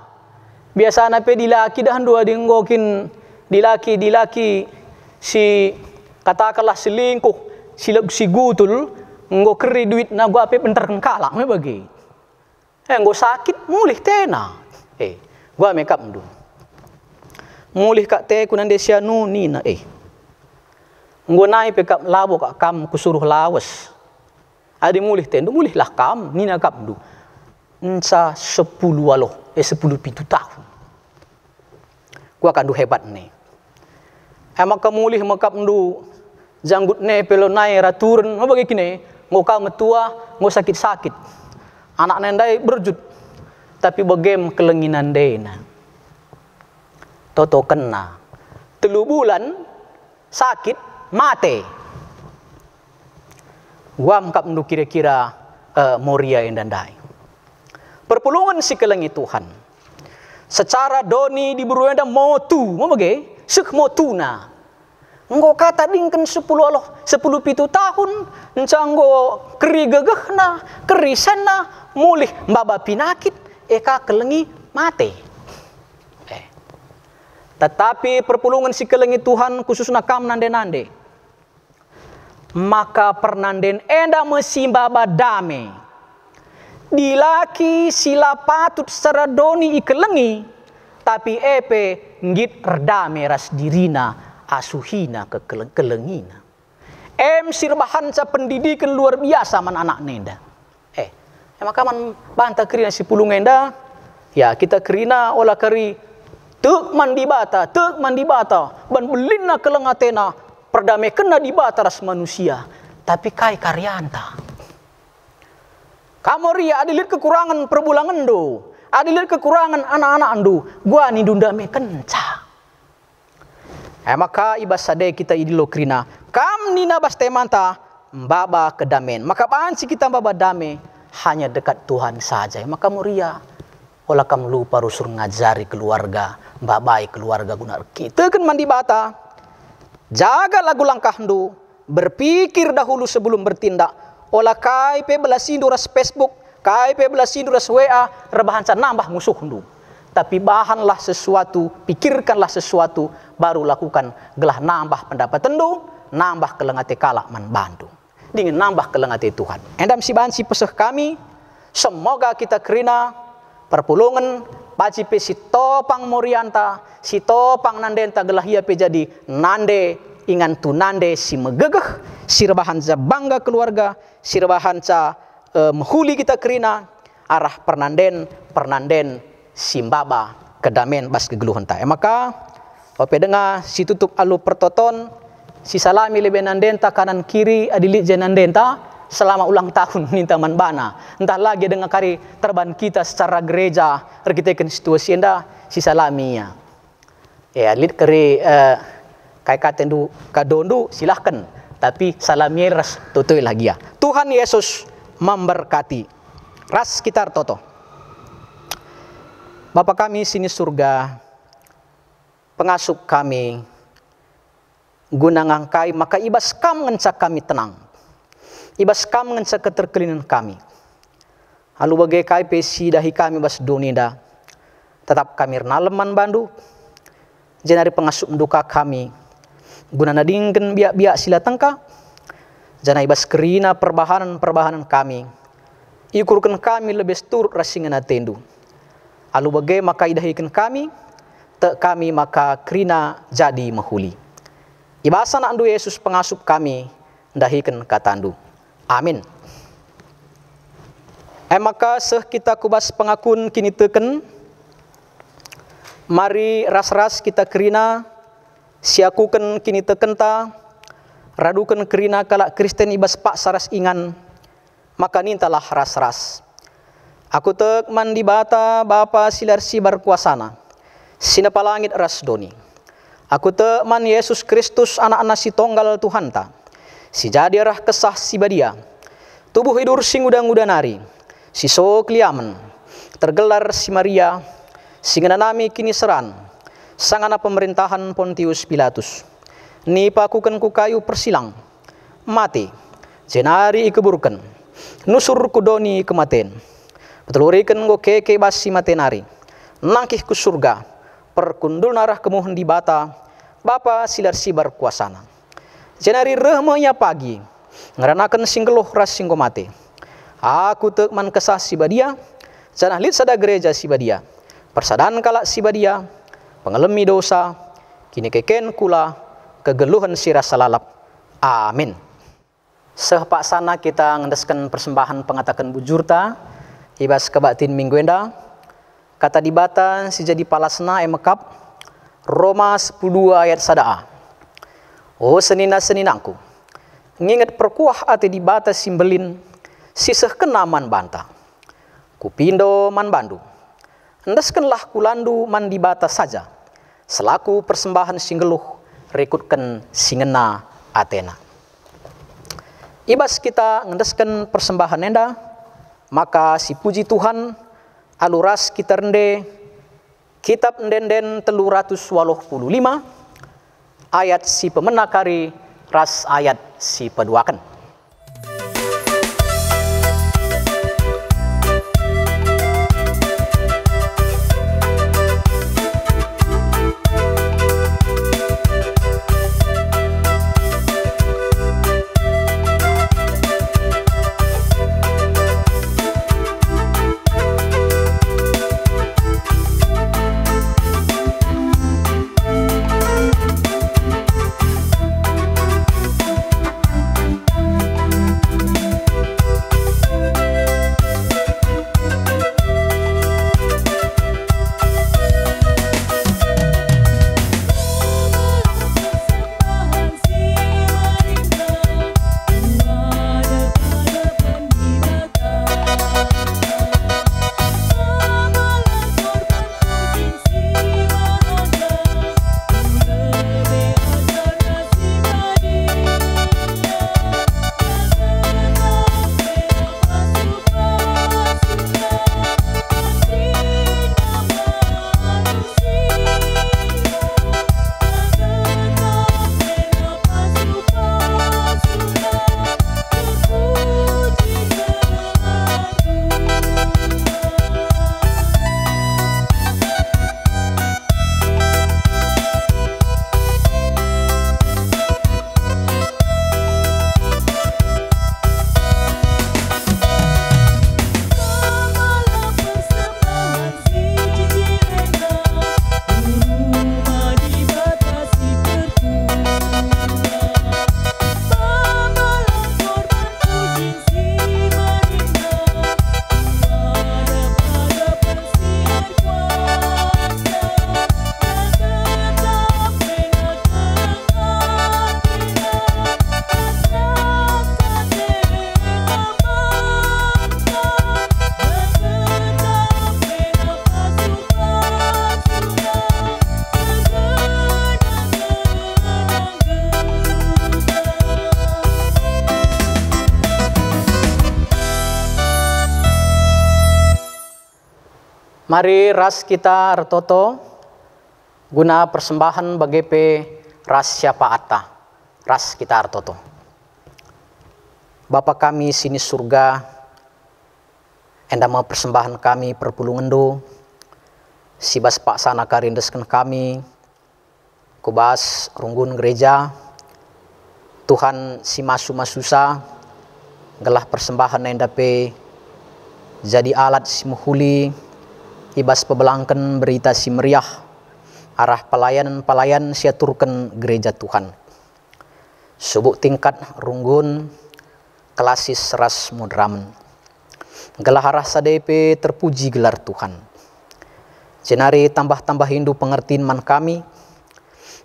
Biasa na pe dilaki dah dua dinggokin dilaki si katakanlah selingkuh si gutul nggo keri duit na gua pe bentar kalak me bagi. Nggo sakit mulih tena. Gua makeup ndu. Mulih kak teku nande sianu Nina nggo nai pe kap labo kak kam kusuruh lawas. Adi mulih tendu mulih lah kam Nina kap ndu. Nsa 10 pitu tahun. Gua akan du hebat nih. Maka mulih makap ndu janggut ne pelo nai raturun mau bagi kini ngokal metua ngo sakit-sakit. Anak nendai berjut tapi bagem kelenginan dena. Toto kena 3 bulan sakit mate. Gua makap ndu kira-kira moria endandai. Perpulungan si kelengi Tuhan. Secara doni di beruenda motu, mau bagi? Sek motuna. Engko kata dingken 10 pitu tahun, encanggo keri gegehna, keri sana, mulih mbaba pinakit, eka kelengi mate. Tetapi perpulungan si kelengi Tuhan khususna kam nande-nande. Maka pernanden enda mesimbaba dame. Dilaki sila patut secara doni ikelengi, tapi epe ngit redame ras dirina asuhina ke kelengina. Sirbahan sa pendidikan luar biasa man anak nenda. Maka man banta kerina si pulung enda, ya kita kerina olah keri tek mandi bata, ban belina kelengatena perdame kena di bata ras manusia, tapi kai karyanta. Kamu ria adilit kekurangan perbulangan do, adilit kekurangan anak-anak andu, gua ni dunda me kenca. Maka ibas sade kita idilo krina, kam nina bas temanta mbaba kedamen. Maka panci kita mbaba dame hanya dekat Tuhan saja. Maka muria, olah kam lupa rusur ngajari keluarga, mbabai keluarga guna kita kan mandi bata. Jaga lagu langkah ndu, berpikir dahulu sebelum bertindak. Olah kai pe belasindu ras Facebook, kai pe belasindu ras WA, rebahan sa nambah musuh ndu. Tapi bahanlah sesuatu, pikirkanlah sesuatu, baru lakukan gelah nambah pendapat tendu, nambah kelengate kalak man bandu. Dingin nambah kelengate Tuhan. Endam si bansi peseh kami, semoga kita kerina perpulungan paci pe si topang morianta, si topang nandenta gelah ia pe jadi nande ingan tu nande si megegeh, si rebahan sa bangga keluarga, si rebahan sa menghuli kita kerina arah pernanden simbaba kedamen bas kegeluhan ta. Maka Ope dengar si tutup alu pertoton, si salami lebe nandenta kanan kiri adilit jenandenta selama ulang tahun ninta manbana. Entah lagi dengan kari terban kita secara gereja ergiteken situasi enda si salaminya. Ya alit kari kai katendu kadondu silahkan, tapi salami ras totoi lagi ya. Tuhan Yesus memberkati. Ras kitar toto. Bapa kami sini surga, pengasuh kami guna ngangkai, maka ibas kam ngencak kami tenang, ibas kam ngencak keterkelinan kami. Halu bagai kai pesi dahi kami bas doninda, tetap kami renaleman bandu, jenari pengasuh menduka kami, guna nadingken biak-biak sila tengka, jana ibas kerina perbahanan kami, ikurkan kami lebih setur rasingan atendu. Halu bagai maka idahikan kami, tak kami maka krina jadi mahuli. Ibasa na andu Yesus pengasuh kami, dahikan katandu. Amin. Maka seh kita kubas pengakun kini teken, mari ras-ras kita krina, siakuken kini teken ta, raduken krina kalak Kristen ibas pak saras ingan, maka nintalah ras-ras. Aku tek mandi bata Bapa silarsi berkuasana, sinapa langit ras doni. Aku tek man Yesus Kristus anak-anak si tonggal Tuhan ta, si jadi rah kesah si badia, tubuh hidur sing udang-udan nari, si so kliamen, tergelar si Maria, sing nami kini seran, sangana pemerintahan Pontius Pilatus, ni pakuken ku kayu persilang, mati, jenari ikeburken, nusur kudoni kematen. Betulurikan go keke basi matenari, nangkih ku surga, perkundul narah kemuhun di bata, Bapa silarsi berkuasana. Jenari rehmenya pagi, ngeranakan singgeluh ras singgo mate. Aku tek man kesah si badia, janah lit sada gereja si badia, persadan kalak si badia, pengelemi dosa, kini keken kula, kegeluhan sirah salalap. Amin. Sehpak sana kita ngendeskan persembahan pengatakan bujurta, ibas kebatin minggu enda, kata dibata si jadi palasna emekap, Roma 10 ayat 1a. Oh senina-seninangku, nginget perkuah ati dibata simbelin, siseh kena man banta, kupindo man bandu, endeskenlah kulandu man dibata saja, selaku persembahan singgeluh, rekutken singena Athena. Ibas kita ngendeskan persembahan enda, maka si puji Tuhan aluras kita rende kitab ndenden 385 ayat si pemenakari ras ayat si peduakan. Mari ras kita retoto guna persembahan bagepe ras siapa ata. Ras kita retoto. Bapa kami sini surga, endama persembahan kami perpulungendo, sibas pak sana karindeskan kami, kubas runggun gereja, Tuhan si masu-masusa, gelah persembahan endape jadi alat si muhuli, ibas pebelangken berita si meriah, arah pelayan siaturkan gereja Tuhan. Subuk tingkat runggun, kelasis ras mudramen. Gelah arah sadepe terpuji gelar Tuhan. Cenari tambah-tambah hindu pengertian man kami,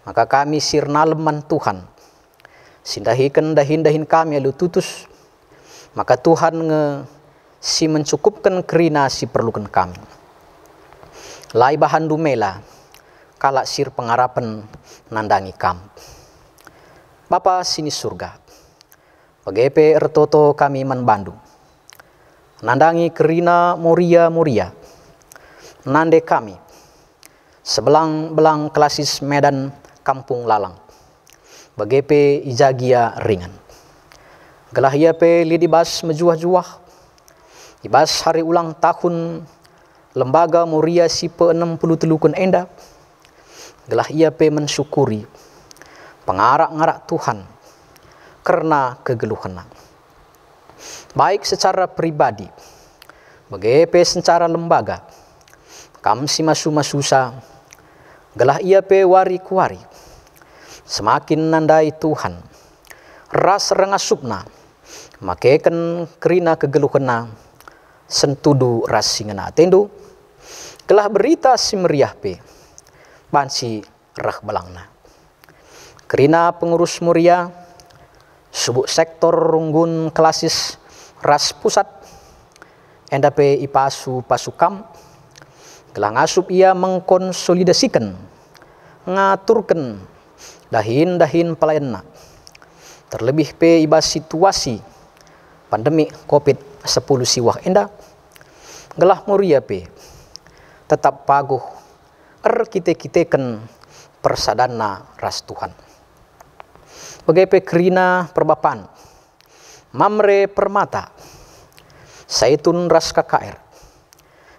maka kami sirnalem man Tuhan. Sindahikan dahin kami alu tutus, maka Tuhan si mencukupkan kerina si perlukan kami. Lai bahan dumela, kalak sir pengarapan nandangi kam. Bapa sini surga, bagepe ertoto kami man Bandung. Nandangi kerina moria, nande kami, sebelang-belang kelasis Medan Kampung Lalang. Bagepe ijagia ringan. Gelah ia pe lidibas mejuah-juah, ibas hari ulang tahun Lembaga Moria si pe-63 kun enda, gelah ia pe mensyukuri pengarak-ngarak Tuhan karena kegeluhan. Baik secara pribadi, bagepe secara lembaga, kam si masu-masusa, gelah ia pe wari-kuari, semakin nandai Tuhan, ras rengasupna, makeken kerina kegeluhana, sentudu ras singena tendu, gelah berita si meriah pe, bansi rah belangna. Kerina pengurus Moria, subuk sektor runggun kelasis ras pusat, endape ipasu pasukam, gelah ngasup ia mengkonsolidasikan, ngaturkan dahin pelayanna. Terlebih pe ibas situasi pandemi COVID-10 siwah enda, gelah Moria pe tetap paguh kite-kiteken persadana ras Tuhan. Bagepe kerina perbapan, mamre permata, saitun ras KKR,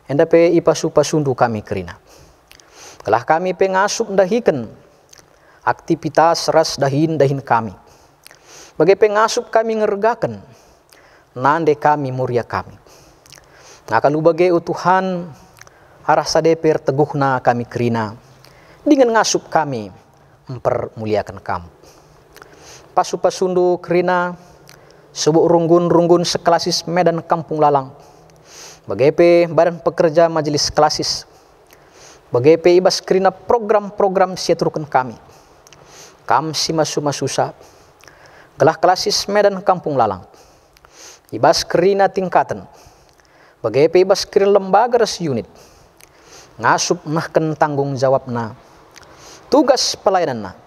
endape ipasu-pasundu kami kerina. Gelah kami pengasup dahiken aktivitas ras dahin kami. Bagepe ngasup kami ngergaken, nande kami Moria kami. Ngakalu bage Tuhan, arah sadeper teguhna kami kerina, dengan ngasup kami mempermuliakan kamu. Pasu-pasundu kerina, subuk runggun sekelasis Medan Kampung Lalang, bagepe badan pekerja majelis kelasis, bagepe ibas kerina program-program siaturkan kami. Kam si masu-masusa, gelah kelasis Medan Kampung Lalang, ibas kerina tingkatan, bagepe ibas kerina lembaga res unit, ngasup nahken tanggung jawabna, tugas pelayananna,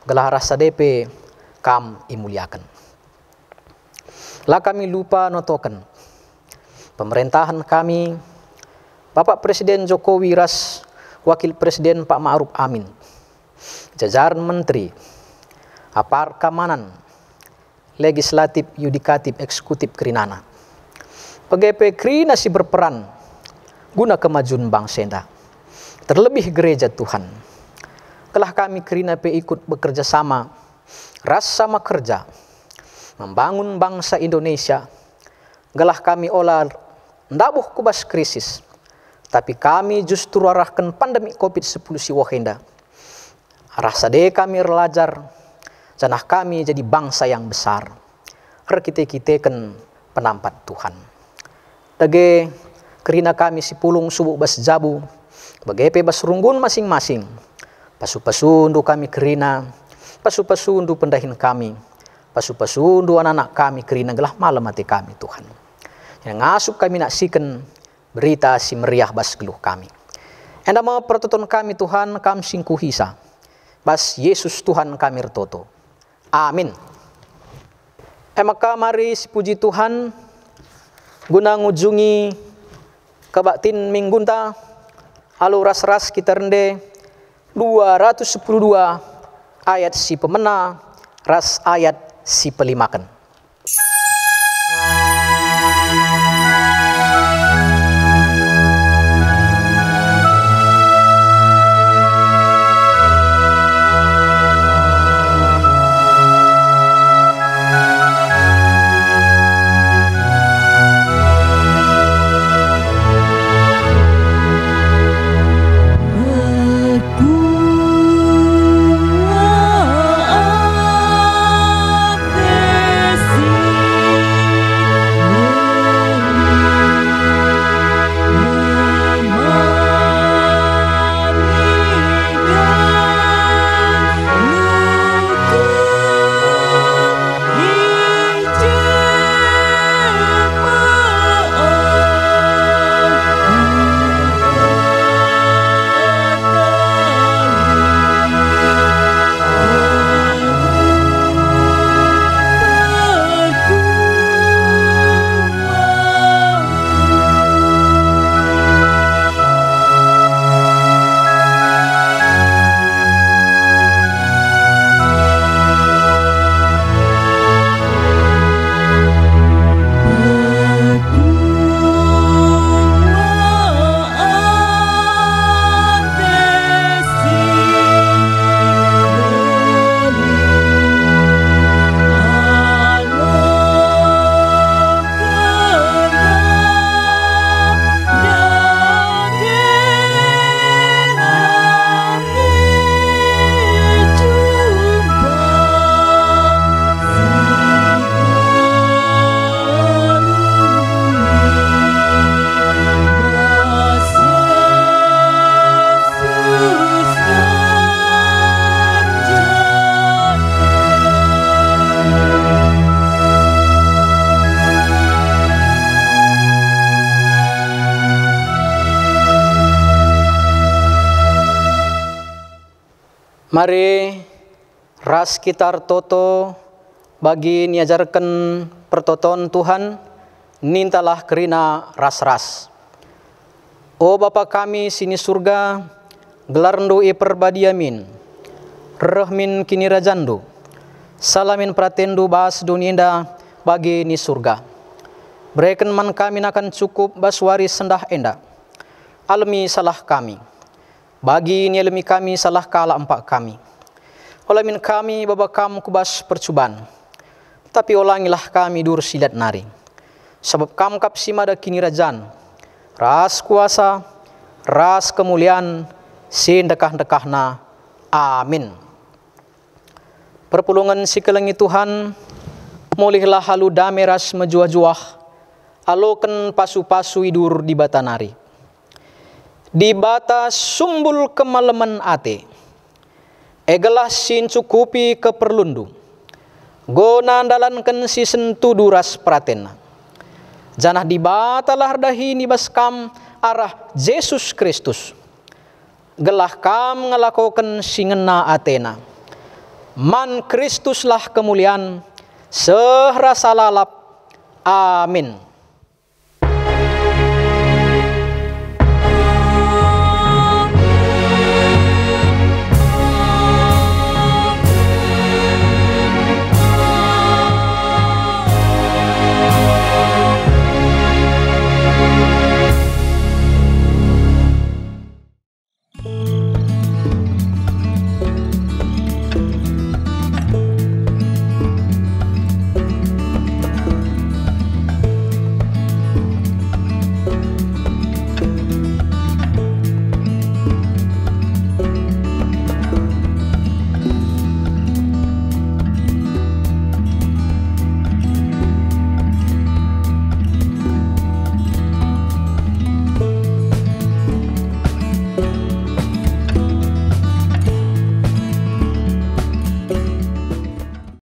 gelah rasa DP kam imuliakan. Lah kami lupa notokan pemerintahan kami, Bapak Presiden Jokowi ras Wakil Presiden Pak Ma'ruf Amin, jajaran menteri, apar keamanan, legislatif, yudikatif, eksekutif kerinana. PGP kerina si berperan guna kemajuan bangsa enda, terlebih gereja Tuhan. Telah kami kerina pe ikut bekerja sama, ras sama kerja, membangun bangsa Indonesia. Gelah kami olah ndabuh kubas krisis, tapi kami justru arahkan pandemi COVID-10 si wahenda. Arah sade kami relajar, janah kami jadi bangsa yang besar. Rekite-kiteken penampat Tuhan. Dage kerina kami si pulung subuk bas jabu, bagepe bas runggun masing-masing. Pasu-pasundu kami kerina, pasu-pasundu pendahin kami, pasu-pasundu anak-anak kami kerina gelah malam hati kami Tuhan. Yang ngasup kami naksikan berita si meriah bas geluh kami. Enda mau pertutuan kami Tuhan kami singkuhisa. Bas Yesus Tuhan kami retoto. Amin. Maka mari si puji Tuhan guna ngujungi Kebatin minggunta alu ras-ras kita rende 212 ayat si pemena ras ayat si pelimakan. Mari ras kita toto bagi niajarkan pertoton Tuhan, nintalah kerina ras-ras. O Bapa kami sini surga, gelarndo i perbadiamin, rahmin kini rajandu, salamin pratendu bas dunienda bagi ni surga. Berikan man kami akan cukup baswari sendah enda, almi salah kami. Bagi ni alami kami salah kala empat kami. Olamin kami baba kamu kubas percubaan. Tapi olangilah kami dur silat nari. Sebab kamu kapsimada kini rajan. Ras kuasa, ras kemuliaan, sin dekah-dekahna. Amin. Perpulungan si kelengi Tuhan, mulihlah halu dame ras mejuah-juah. Aloken pasu-pasu idur di bata nari. Di bata sumbul kemalaman ate, egelah sin cukupi keperlundu, gona andalankan si sentu duras pratena. Janah di bata lardahi ni baskam arah Yesus Kristus, gelah kam ngelakokan si ngena atena. Man Kristuslah kemuliaan, sehrasa lalap. Amin.